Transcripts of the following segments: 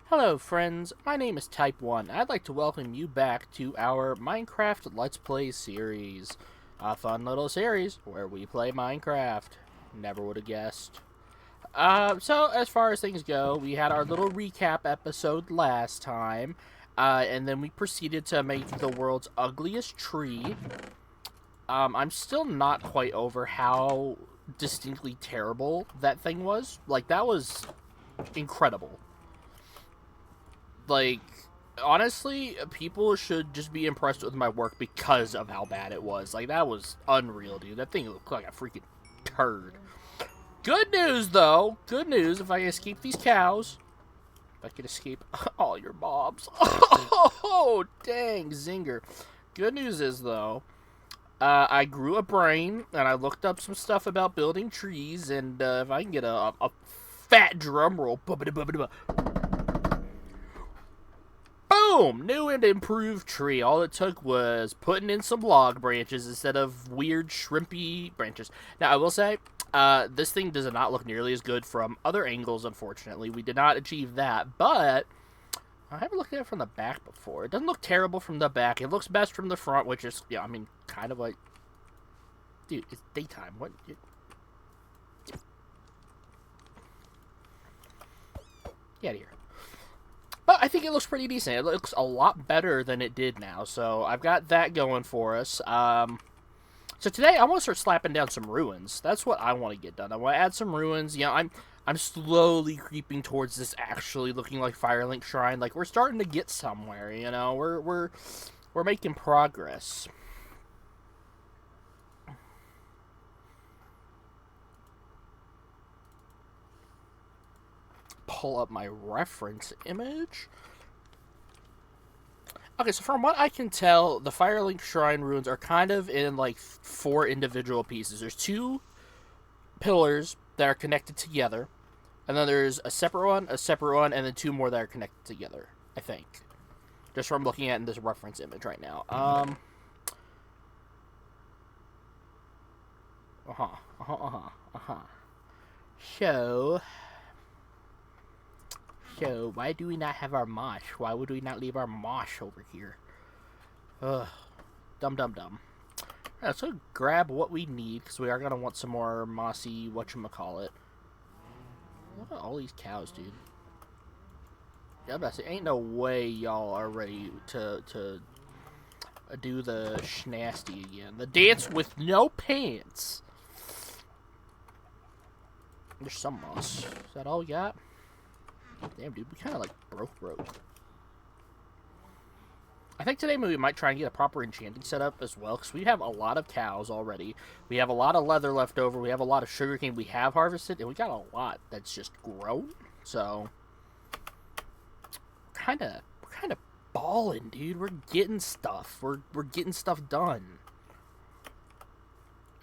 Hello friends, my name is Type 1. I'd like to welcome you back to our Minecraft Let's Play series. A fun little series where we play Minecraft. Never would have guessed. So as far as things go, we had our little recap episode last time. And then we proceeded to make the world's ugliest tree. I'm still not quite over how distinctly terrible that thing was. Like, that was incredible. Like, honestly, people should just be impressed with my work because of how bad it was. Like, that was unreal, dude. That thing looked like a freaking turd. Good news, though. Good news. If I can escape these cows, if I can escape all your mobs. Oh, dang, zinger. Good news is, though, I grew a brain, and I looked up some stuff about building trees, and if I can get a fat drum roll, boom! New and improved tree. All it took was putting in some log branches instead of weird shrimpy branches. Now, I will say, this thing does not look nearly as good from other angles, unfortunately. We did not achieve that, but I haven't looked at it from the back before. It doesn't look terrible from the back. It looks best from the front, which is, yeah, I mean, kind of like... Dude, it's daytime. What? Get out of here. But I think it looks pretty decent. It looks a lot better than it did now, so I've got that going for us. So today I want to start slapping down some ruins. That's what I want to get done. I want to add some ruins. You know, I'm slowly creeping towards this actually looking like Firelink Shrine. Like, we're starting to get somewhere. You know, we're making progress. Pull up my reference image. Okay, so from what I can tell, the Firelink Shrine ruins are kind of in like four individual pieces. There's two pillars that are connected together, and then there's a separate one, and then two more that are connected together. I think, just from looking at in this reference image right now. So, why do we not have our mosh? Why would we not leave our mosh over here? Ugh, dumb. Let's go grab what we need, because we are going to want some more mossy whatchamacallit. Look at all these cows, dude. Yeah, I'm about to say, ain't no way y'all are ready to do the schnasty again. The dance with no pants. There's some moss. Is that all we got? Damn, dude, we kind of like broke. I think today we might try and get a proper enchanting setup as well, because we have a lot of cows already. We have a lot of leather left over. We have a lot of sugarcane we have harvested, and we got a lot that's just grown. So, we're kind of balling, dude. We're getting stuff. We're getting stuff done.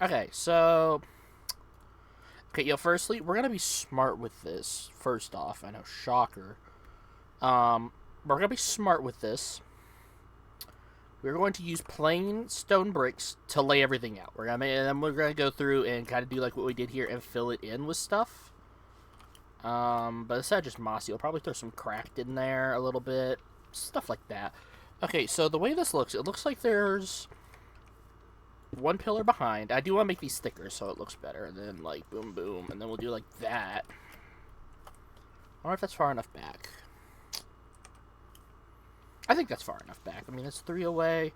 Okay, so, firstly, we're gonna be smart with this. First off, I know, shocker. We're gonna be smart with this. We're going to use plain stone bricks to lay everything out. And then we're gonna go through and kind of do like what we did here and fill it in with stuff. But instead of just mossy, I'll probably throw some cracked in there a little bit, stuff like that. Okay, so the way this looks, it looks like there's one pillar behind. I do want to make these thicker so it looks better. And then like boom, boom, and then we'll do like that. I wonder if that's far enough back. I think that's far enough back. I mean, it's 3 away.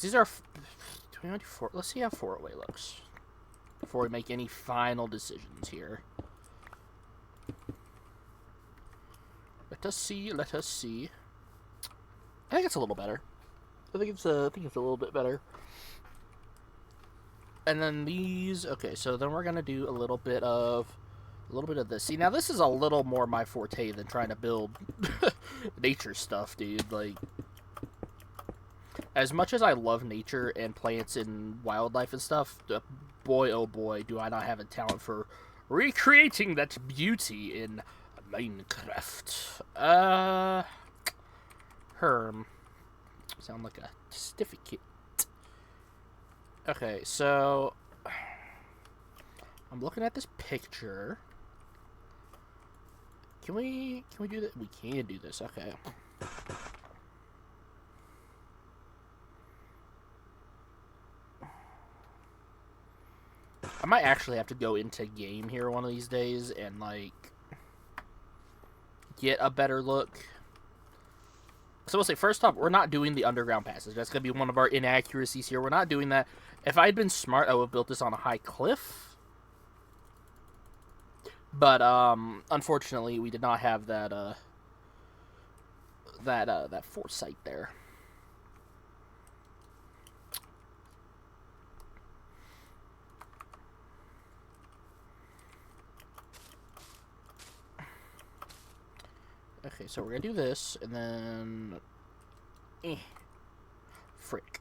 These are... Do we want to do 4? Let's see how 4 away looks before we make any final decisions here. Let us see. I think it's a little better. I think it's a little bit better. And then these... Okay, so then we're going to do a little bit of this. See, now this is a little more my forte than trying to build nature stuff, dude. Like, as much as I love nature and plants and wildlife and stuff, boy, oh boy, do I not have a talent for recreating that beauty in Minecraft. Herm. Sound like a certificate. Okay, so I'm looking at this picture. Can we do that? We can do this. Okay. I might actually have to go into game here one of these days and like get a better look. So we'll say first off, we're not doing the underground passage. That's gonna be one of our inaccuracies here. We're not doing that. If I had been smart, I would have built this on a high cliff. But unfortunately, we did not have that that foresight there. Okay, so we're gonna do this, and then... Frick.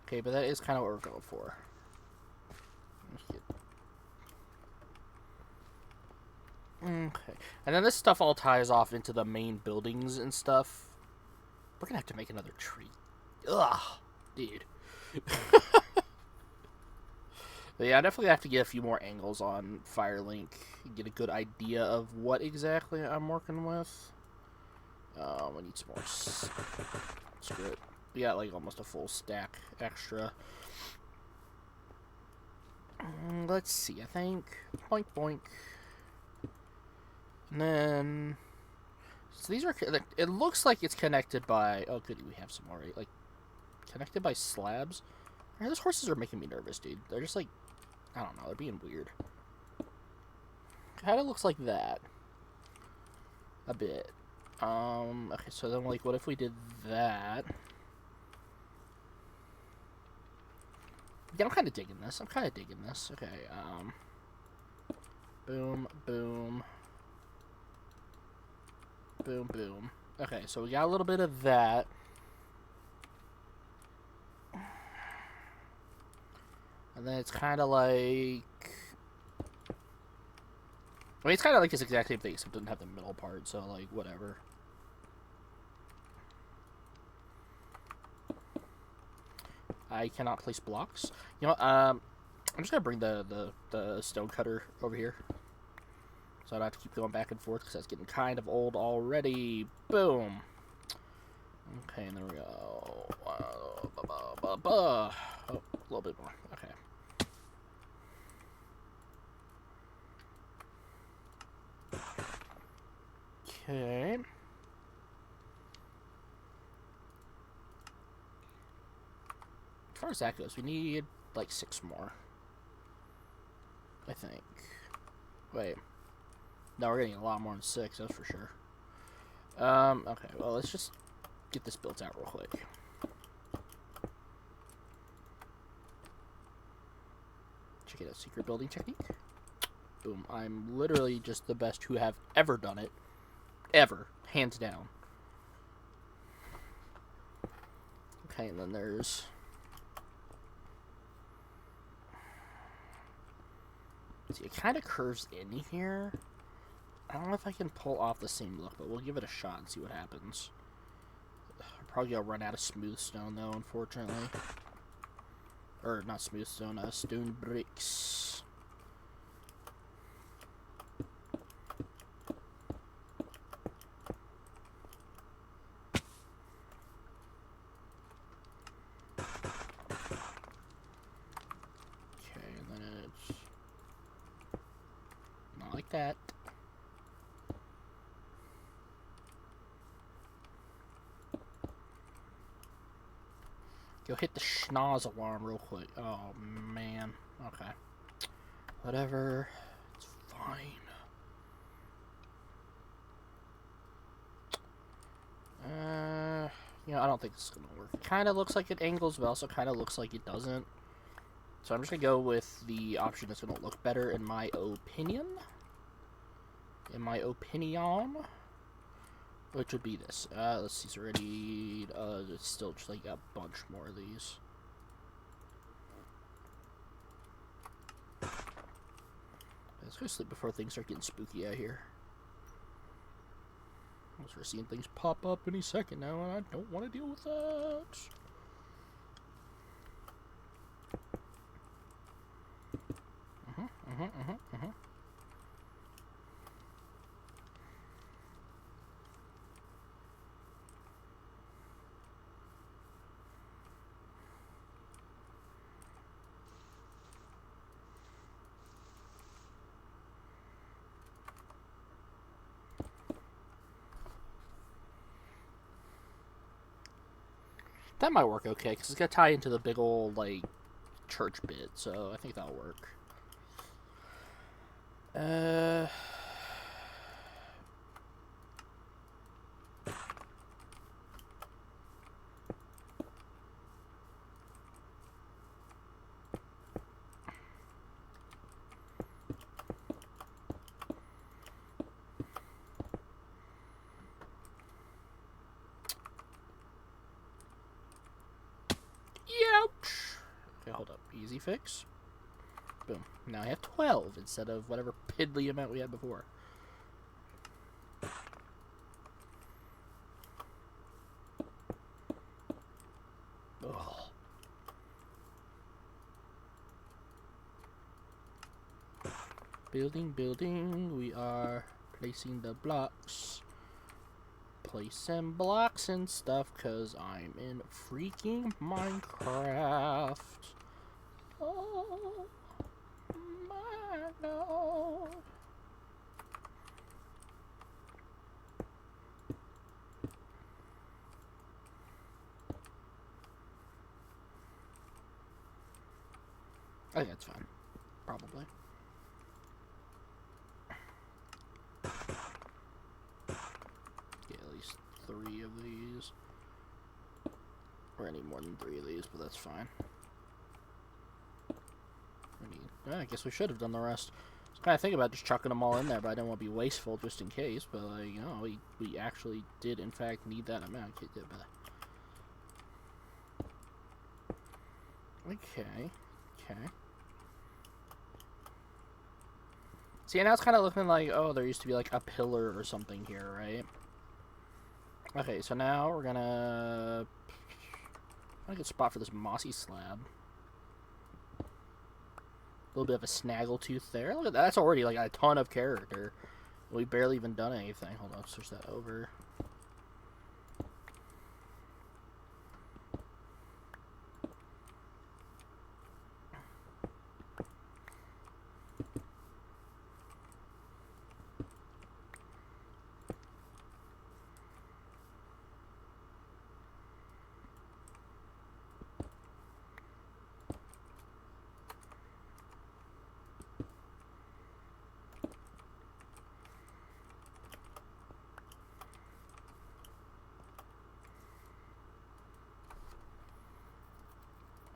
Okay, but that is kind of what we're going for. Okay. And then this stuff all ties off into the main buildings and stuff. We're gonna have to make another tree. Ugh, dude. But yeah, I definitely have to get a few more angles on Firelink. Get a good idea of what exactly I'm working with. We need some more. Screw it. We got like almost a full stack extra. Let's see, I think. Boink, boink. And then... So these are... It looks like it's connected by... Oh, goody, we have some more. Like, connected by slabs? Man, those horses are making me nervous, dude. They're just like... I don't know, they're being weird. Kinda looks like that. A bit. Okay, so then, like, what if we did that? Yeah, I'm kind of digging this. Okay, boom, boom. Boom, boom. Okay, so we got a little bit of that. And then it's kind of like... I mean, it's kind of like this exact same thing, except it doesn't have the middle part, so, like, whatever. I cannot place blocks. You know, I'm just gonna bring the stone cutter over here, so I don't have to keep going back and forth because that's getting kind of old already. Boom. Okay, and there we go. Oh, a little bit more. Okay. Okay. As far as that goes, we need like 6 more. I think. Wait. No, we're getting a lot more than 6, that's for sure. Okay, well, let's just get this built out real quick. Check it out, secret building technique. Boom. I'm literally just the best who have ever done it. Ever. Hands down. Okay, and then there's... See, it kind of curves in here. I don't know if I can pull off the same look, but we'll give it a shot and see what happens. I'm probably gonna run out of smooth stone, though, unfortunately. Or, not smooth stone, stone bricks. Okay, and then it's... not like that. Go hit the schnoz alarm real quick. Oh, man. Okay. Whatever. It's fine. You know, I don't think this is going to work. It kind of looks like it angles, but also kind of looks like it doesn't. So I'm just going to go with the option that's going to look better, in my opinion. Which would be this. Let's see, it's already... it's still just like a bunch more of these. Let's go sleep before things start getting spooky out here. I'll start seeing things pop up any second now, and I don't want to deal with that. That might work okay, because it's got to tie into the big old, like, church bit, so I think that'll work. Ouch! Okay, hold up. Easy fix. Boom. Now I have 12 instead of whatever piddly amount we had before. Ugh. Building. We are placing the blocks. Placing blocks and stuff, because I'm in freaking Minecraft. Oh my god. I think that's fine. Probably. Yeah, at least 3 of these. Or any more than 3 of these, but that's fine. I guess we should have done the rest. I was kind of thinking about just chucking them all in there, but I didn't want to be wasteful just in case. But, like, you know, we actually did, in fact, need that amount. Okay. See, now it's kind of looking like, oh, there used to be, like, a pillar or something here, right? Okay, so now we're gonna... find a good spot for this mossy slab. A little bit of a snaggletooth there. Look at that. That's already, like, a ton of character. We've barely even done anything. Hold on, switch that over.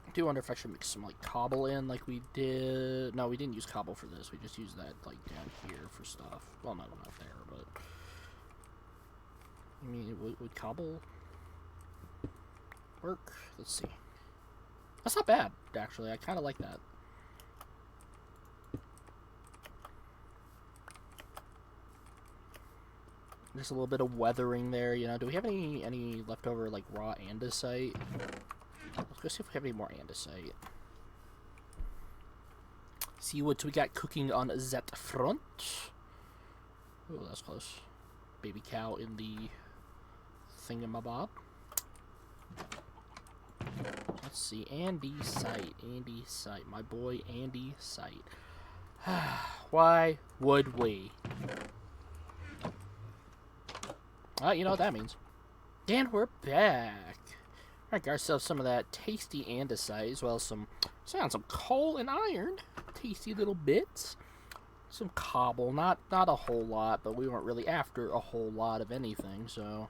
I do wonder if I should mix some, like, cobble in like we did. No, we didn't use cobble for this. We just used that, like, down here for stuff. Well, no, not there, but... I mean, would cobble work? Let's see. That's not bad, actually. I kind of like that. Just a little bit of weathering there, you know. Do we have any leftover, like, raw andesite? Let's go see if we have any more andesite. See what we got cooking on that front. Oh, that's close. Baby cow in the thingamabob. Let's see. Andesite. My boy Andesite. Why would we? You know what that means. And we're back. Alright, got ourselves some of that tasty andesite, as well as some coal and iron. Tasty little bits. Some cobble, not a whole lot, but we weren't really after a whole lot of anything, so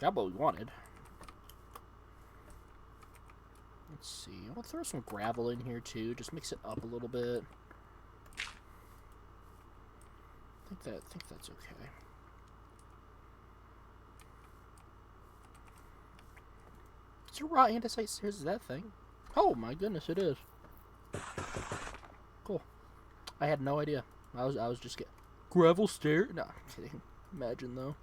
got what we wanted. Let's see, I'll throw some gravel in here too, just mix it up a little bit. I think that's okay. Is there raw andesite? Here's that thing. Oh my goodness, it is. Cool. I had no idea. I was just getting gravel stair. No, I'm kidding. Imagine though.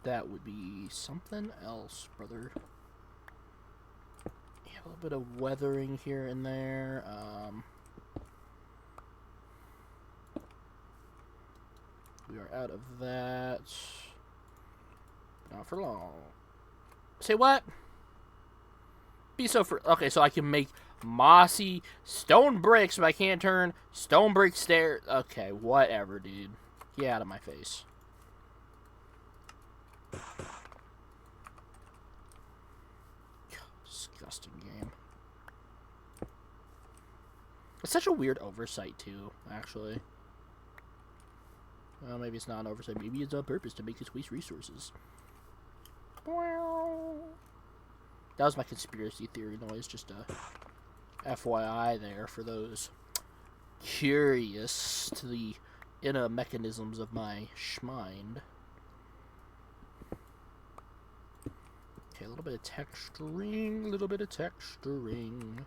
That would be something else, brother. Yeah, a little bit of weathering here and there. We are out of that. Not for long. Say what? Be so for... Okay, so I can make mossy stone bricks, but I can't turn stone brick stairs. Okay, whatever, dude. Get out of my face. It's such a weird oversight, too, actually. Well, maybe it's not an oversight. Maybe it's on purpose to make us waste resources. That was my conspiracy theory noise. Just a FYI there for those curious to the inner mechanisms of my schmind. Okay, a little bit of texturing. A little bit of texturing.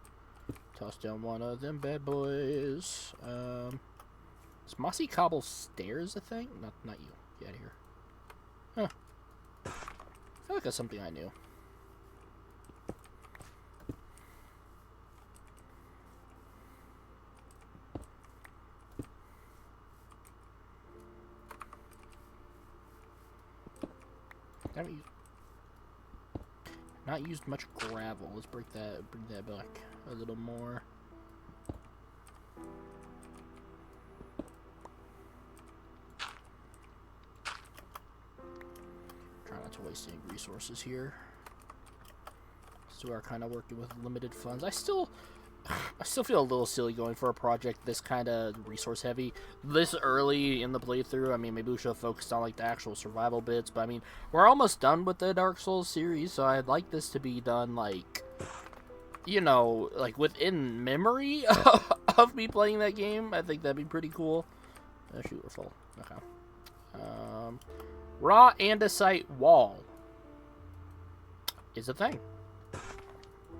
Toss down one of them bad boys. Is mossy cobble stairs a thing? Not you. Get out of here. Huh. I feel like that's something I knew. Haven't not used much gravel. Let's bring that back a little more. Try not to waste any resources here. So we are kind of working with limited funds. I still feel a little silly going for a project this kind of resource heavy this early in the playthrough. I mean, maybe we should have focused on like the actual survival bits, but I mean, we're almost done with the Dark Souls series, so I'd like this to be done like, you know, like within memory of me playing that game. I think that'd be pretty cool. Oh shoot, we're full. Okay. Raw andesite wall is a thing.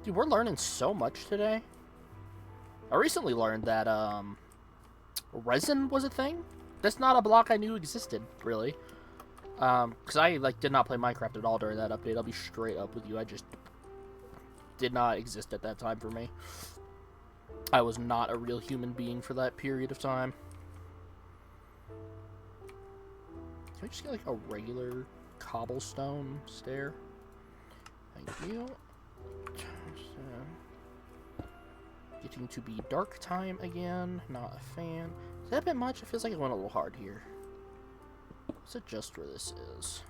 Dude, we're learning so much today. I recently learned that resin was a thing. That's not a block I knew existed, really. Because I did not play Minecraft at all during that update. I'll be straight up with you. I just did not exist at that time for me. I was not a real human being for that period of time. Can I just get like a regular cobblestone stair? Thank you. Getting to be dark time again. Not a fan. Is that a bit much? It feels like it went a little hard here. Let's adjust where this is.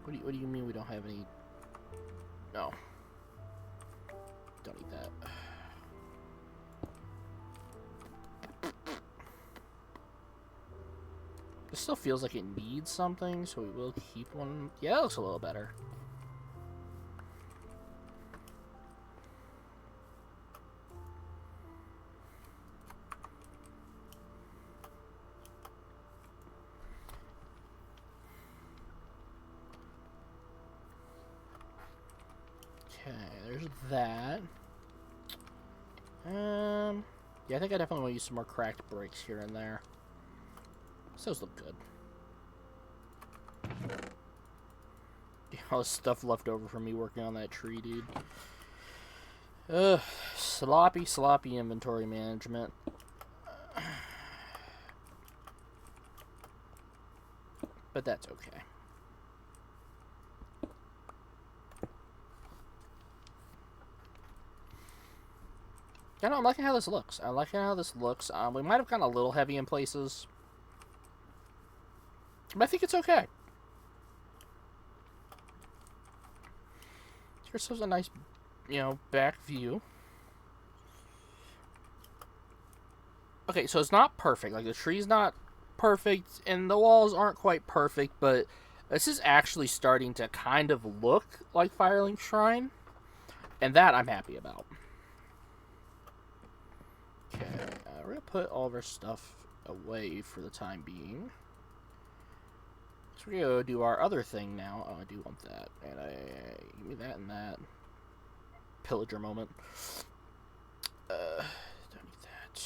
What do you mean we don't have any? No. Don't need that. It still feels like it needs something, so we will keep one. Yeah, that looks a little better. Okay, there's that. Yeah, I think I definitely want to use some more cracked bricks here and there. Those look good. All the stuff left over from me working on that tree, dude. Ugh, sloppy inventory management. But that's okay. I know, I'm liking how this looks. I'm liking how this looks. We might have gone a little heavy in places. But I think it's okay. Here's a nice, you know, back view. Okay, so it's not perfect. Like, the tree's not perfect, and the walls aren't quite perfect, but this is actually starting to kind of look like Firelink Shrine. And that I'm happy about. Okay, we're going to put all of our stuff away for the time being. So we're going to do our other thing now. Oh, I do want that. And give me that and that. Pillager moment. Don't need that.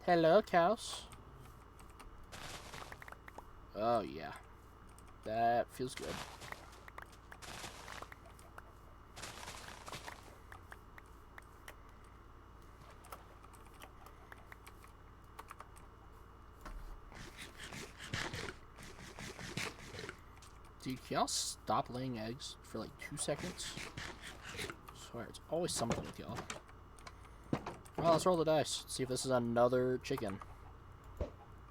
Hello, cows. Oh, yeah. That feels good. Dude, can y'all stop laying eggs for like 2 seconds? I swear, it's always something with y'all. Well, let's roll the dice. See if this is another chicken.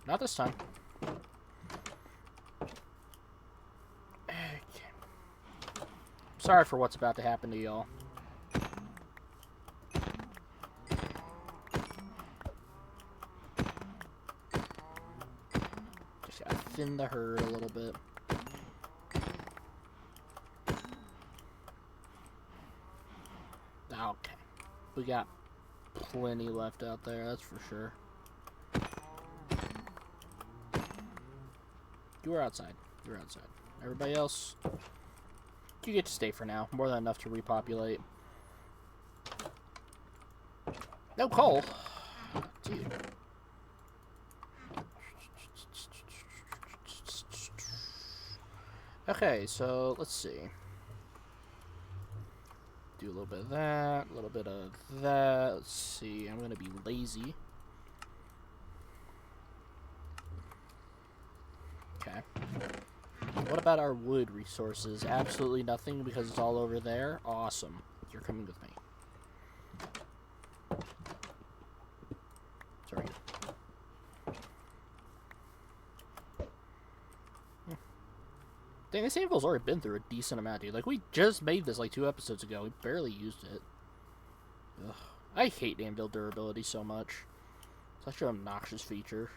Not this time. Sorry for what's about to happen to y'all. Just gotta thin the herd a little bit. Okay. We got plenty left out there, that's for sure. You are outside. You're outside. Everybody else, you get to stay for now. More than enough to repopulate. No coal. Dude. Okay, so let's see. Do a little bit of that, a little bit of that. Let's see. I'm gonna be lazy. Okay. What about our wood resources? Absolutely nothing because it's all over there. Awesome. You're coming with me. Sorry. Dang, this anvil's already been through a decent amount, dude. Like, we just made this like 2 episodes ago. We barely used it. Ugh. I hate anvil durability so much. Such an obnoxious feature.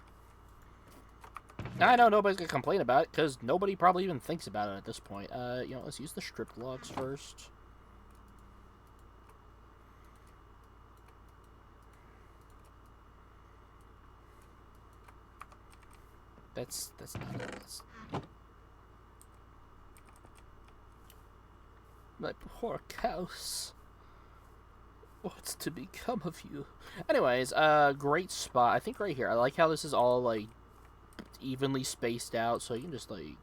Now, I know nobody's gonna complain about it, because nobody probably even thinks about it at this point. You know, let's use the stripped logs first. That's not it. That's... My poor cows. What's to become of you? Anyways, great spot. I think right here. I like how this is all, like, evenly spaced out, so you can just, like...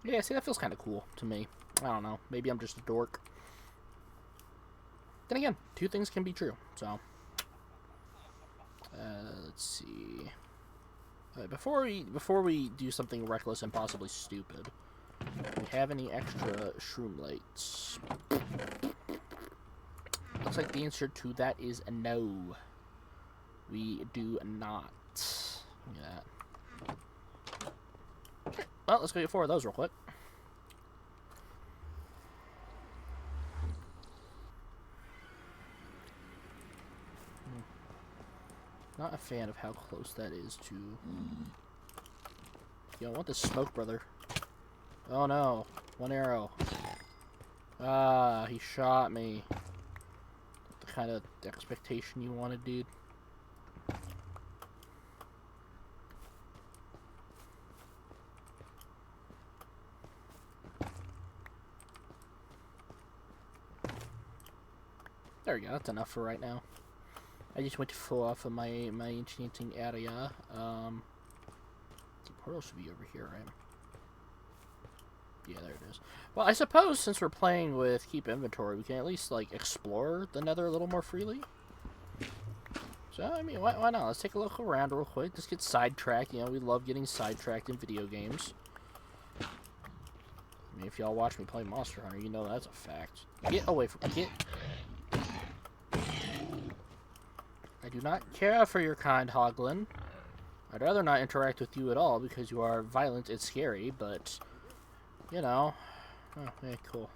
Yeah, see, that feels kind of cool to me. I don't know. Maybe I'm just a dork. Then again, 2 things can be true, so... let's see... before we do something reckless and possibly stupid, do we have any extra shroom lights? Looks like the answer to that is no. We do not. Look at that. Okay, well, let's go get 4 of those real quick. Not a fan of how close that is to... You don't want this smoke, brother. Oh no. 1 arrow. Ah, he shot me. The kind of expectation you wanted, dude. There we go, that's enough for right now. I just went to full off of my enchanting area. The portal should be over here, right? Yeah, there it is. Well, I suppose since we're playing with Keep Inventory, we can at least, like, explore the Nether a little more freely. So, I mean, why not? Let's take a look around real quick. Just get sidetracked. You know, we love getting sidetracked in video games. I mean, if y'all watch me play Monster Hunter, you know that's a fact. Get away from... Get... I do not care for your kind, Hoglin. I'd rather not interact with you at all because you are violent and scary, but, you know. Oh, yeah, cool.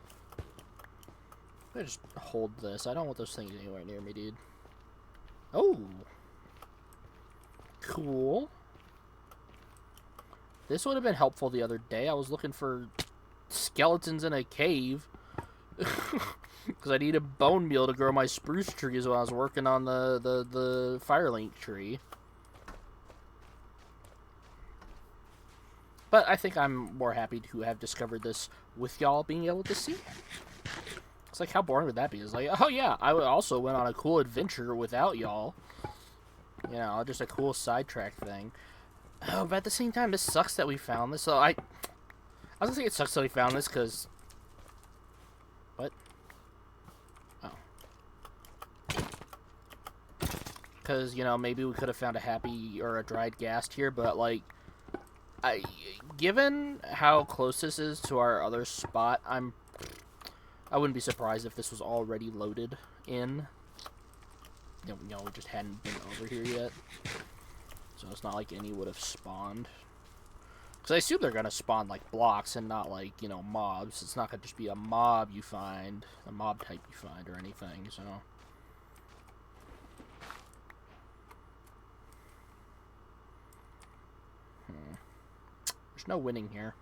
I just hold this. I don't want those things anywhere near me, dude. Oh. Cool. This would have been helpful the other day. I was looking for skeletons in a cave. Because I needed bone meal to grow my spruce trees while I was working on the Firelink tree. But I think I'm more happy to have discovered this with y'all being able to see. It's like, how boring would that be? It's like, oh yeah, I also went on a cool adventure without y'all. You know, just a cool sidetrack thing. Oh, but at the same time, this sucks that we found this. So I was gonna say it sucks that we found this because... What? Because, you know, maybe we could have found a happy or a dried ghast here, but, like, given how close this is to our other spot, I wouldn't be surprised if this was already loaded in. we just hadn't been over here yet. So it's not like any would have spawned. Because I assume they're going to spawn, like, blocks and not, like, mobs. It's not going to just be a mob you find, a mob type you find or anything, so... There's no winning here.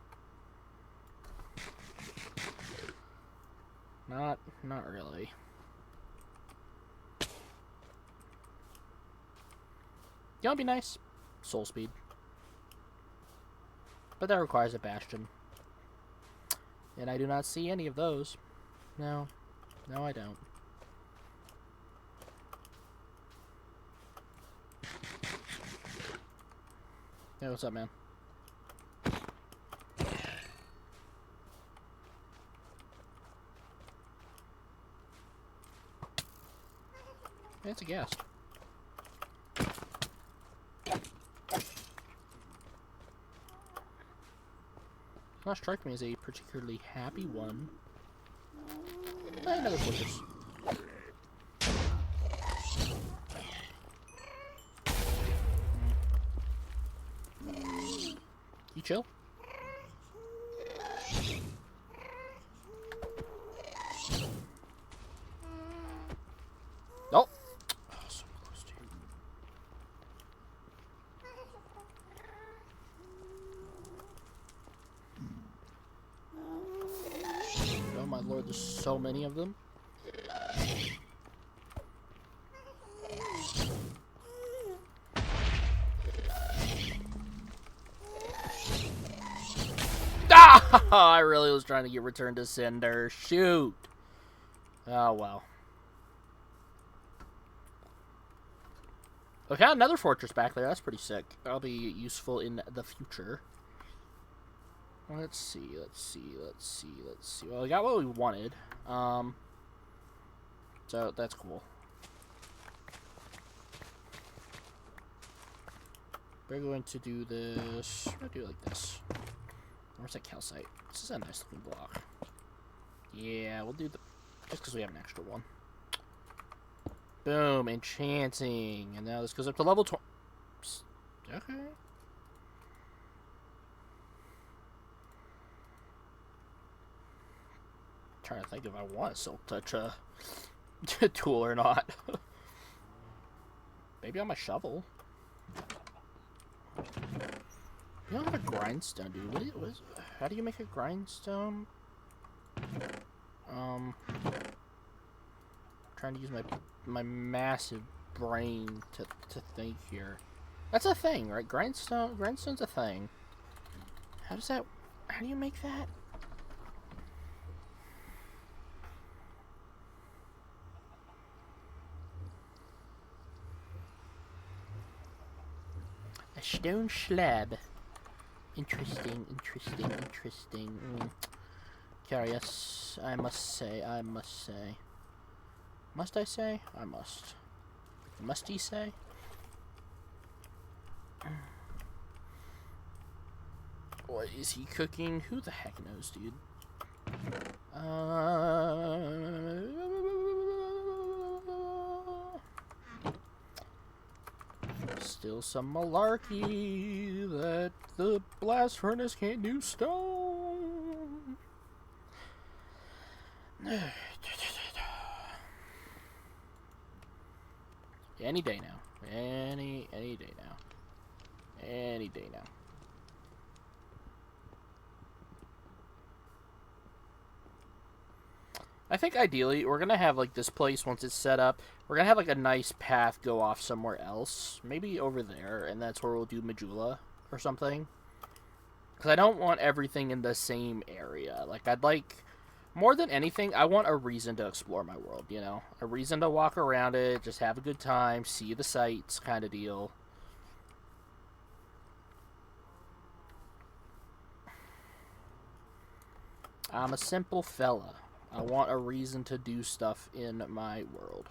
Not really. You know what'd be nice? Soul speed. But that requires a bastion. And I do not see any of those. No. No, I don't. Hey, what's up, man? Hey, it's a ghast. Does not strike me as a particularly happy one. Another fortress. You chill? Oh! Oh, so close to you. Oh my lord, there's so many of them. Ah! I really was trying to get returned to Cinder. Shoot! Oh well. Okay, another fortress back there. That's pretty sick. That'll be useful in the future. Let's see. Well, we got what we wanted. So that's cool. We're going to do this. We're going to do it like this. Where's that calcite? This is a nice looking block. Yeah, we'll do the... Just because we have an extra one. Boom, enchanting. And now this goes up to level 20. Okay. Trying to think if I want a silk touch tool or not. Maybe on my shovel. You don't have a grindstone, dude. What is how do you make a grindstone? Trying to use my massive brain to think here. That's a thing, right? Grindstone's a thing. How do you make that? A stone slab. Interesting. Curious, I must say. Must I say? I must. Must he say? What is he cooking? Who the heck knows, dude? Still some malarkey that the blast furnace can't do stone. Any day now. Any day now. Any day now. I think ideally we're gonna have like this place once it's set up. We're gonna have like a nice path go off somewhere else, maybe over there, and that's where we'll do Majula or something. Because I don't want everything in the same area. Like I'd like more than anything, I want a reason to explore my world. You know, a reason to walk around it, just have a good time, see the sights, kind of deal. I'm a simple fella. I want a reason to do stuff in my world.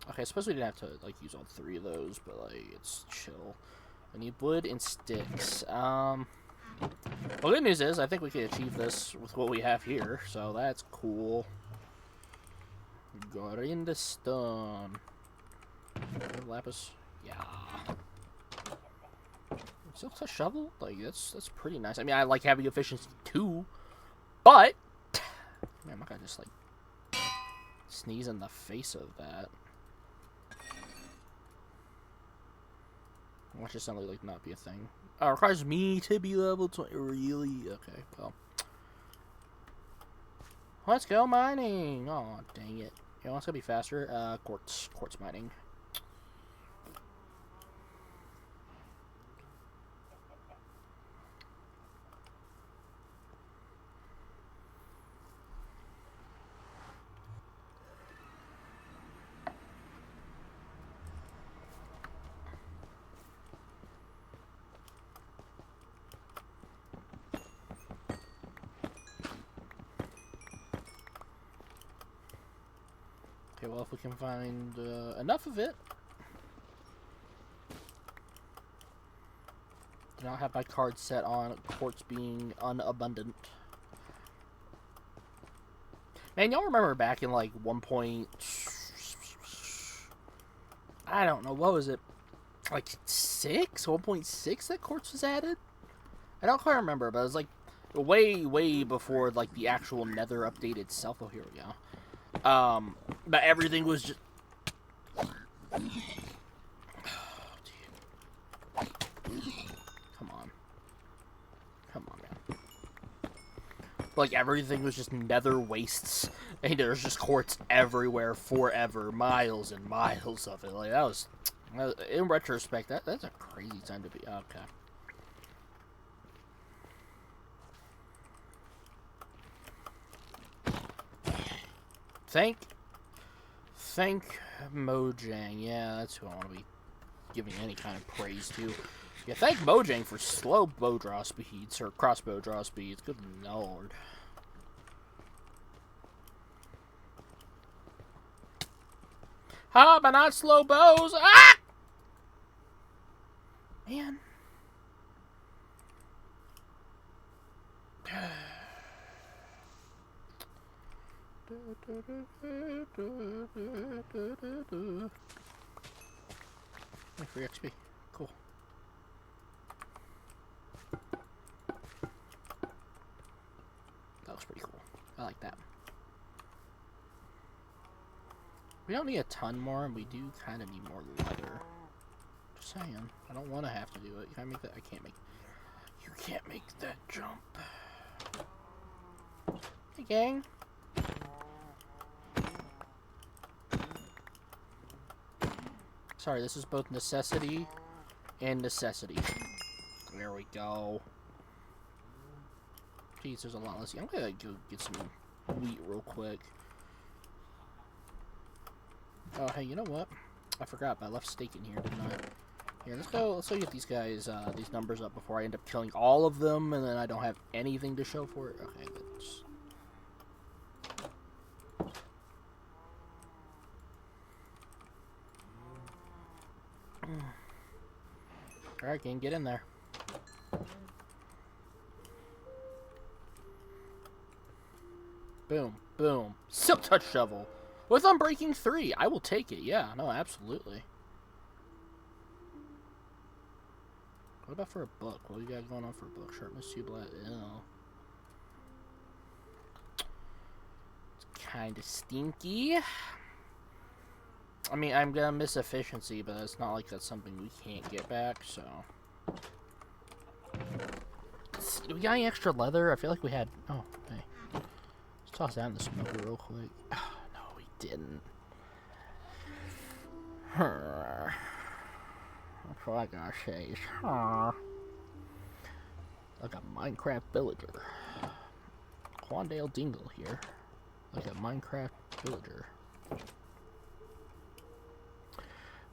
Okay, I suppose we didn't have to, like, use all three of those, but, like, it's chill. I need wood and sticks. Well, good news is, I think we can achieve this with what we have here, so that's cool. Grindstone. Lapis. Yeah. Silk touch shovel? Like, that's pretty nice. I mean, I like having efficiency too, but man, I'm not gonna just like sneeze in the face of that. Watch it suddenly like not be a thing. Oh, it requires me to be level 20. Really? Okay, well. Let's go mining. Oh, dang it. You know what's gonna be faster? Quartz mining. Okay, well, if we can find enough of it. Do not have my card set on quartz being unabundant. Man, y'all remember back in like 1 point... I don't know, what was it? Like 6? 1.6 that quartz was added? I don't quite remember, but it was like way before like the actual Nether update itself. Oh, here we go. But everything was just... Come on, man. Like, everything was just nether wastes. And there's just quartz everywhere forever. Miles and miles of it. Like, that was... In retrospect, that's a crazy time to be... Okay. Thank Mojang. Yeah, that's who I want to be giving any kind of praise to. Yeah, thank Mojang for slow bow draw speeds, or crossbow draw speeds. Good lord. Ah, but not slow bows. Ah! Man. Free XP. Cool. That was pretty cool. I like that. We don't need a ton more, and we do kind of need more leather. Just saying. I don't want to have to do it. Can I make that? I can't make... You can't make that jump. Hey, gang. Sorry, this is both necessity and necessity. There we go. Jeez, there's a lot less. I'm gonna go get some wheat real quick. Oh, hey, you know what? I forgot, but I left steak in here, didn't I? Here, let's go get these guys, these numbers up before I end up killing all of them, and then I don't have anything to show for it. Okay, let's... Alright, gang, get in there. Boom, boom. Silk touch shovel. With Unbreaking 3. I will take it, yeah. No, absolutely. What about for a book? What do you got going on for a book? Sharpness 2 black. Ew. It's kind of stinky. I mean, I'm gonna miss efficiency, but it's not like that's something we can't get back, so... Do we got any extra leather? I feel like we had... Oh, hey. Let's toss that in the smoker real quick. Oh, no, we didn't. That's what I gotta say. Like a Minecraft villager. Quandale Dingle here. Like a Minecraft villager.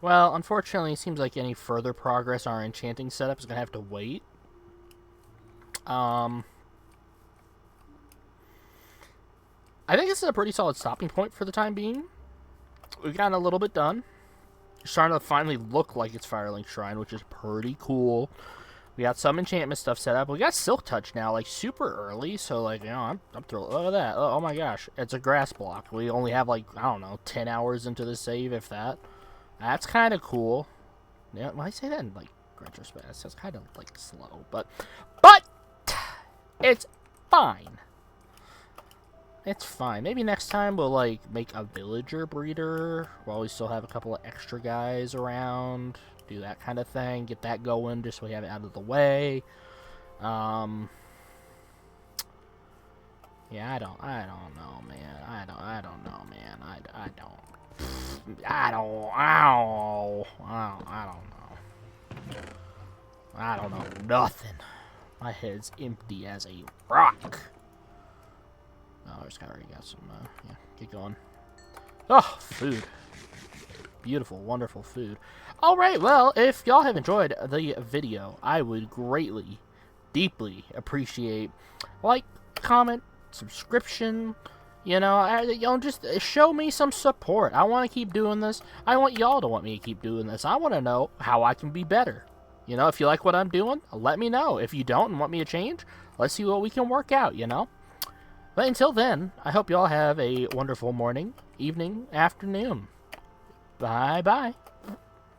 Well, unfortunately, it seems like any further progress on our enchanting setup is going to have to wait. I think this is a pretty solid stopping point for the time being. We've gotten a little bit done. It's starting to finally look like it's Firelink Shrine, which is pretty cool. We got some enchantment stuff set up. We got Silk Touch now, like, super early. So, like, you know, I'm thrilled. Look at that. Oh, my gosh. It's a grass block. We only have, like, I don't know, 10 hours into the save, if that. That's kind of cool. Yeah, when I say that in, like, retrospect, that's kind of, like, slow. But it's fine. It's fine. Maybe next time we'll, like, make a villager breeder while we still have a couple of extra guys around. Do that kind of thing. Get that going just so we have it out of the way. Yeah, I don't know, man. I don't know, man. I don't know. I don't know nothing. My head's empty as a rock. Oh, I just already got some, yeah, get going. Oh, food. Beautiful, wonderful food. Alright, well, if y'all have enjoyed the video, I would greatly, deeply appreciate, like, comment, subscription, you know, just show me some support. I want to keep doing this. I want y'all to want me to keep doing this. I want to know how I can be better. You know, if you like what I'm doing, let me know. If you don't and want me to change, let's see what we can work out, you know? But until then, I hope y'all have a wonderful morning, evening, afternoon. Bye-bye.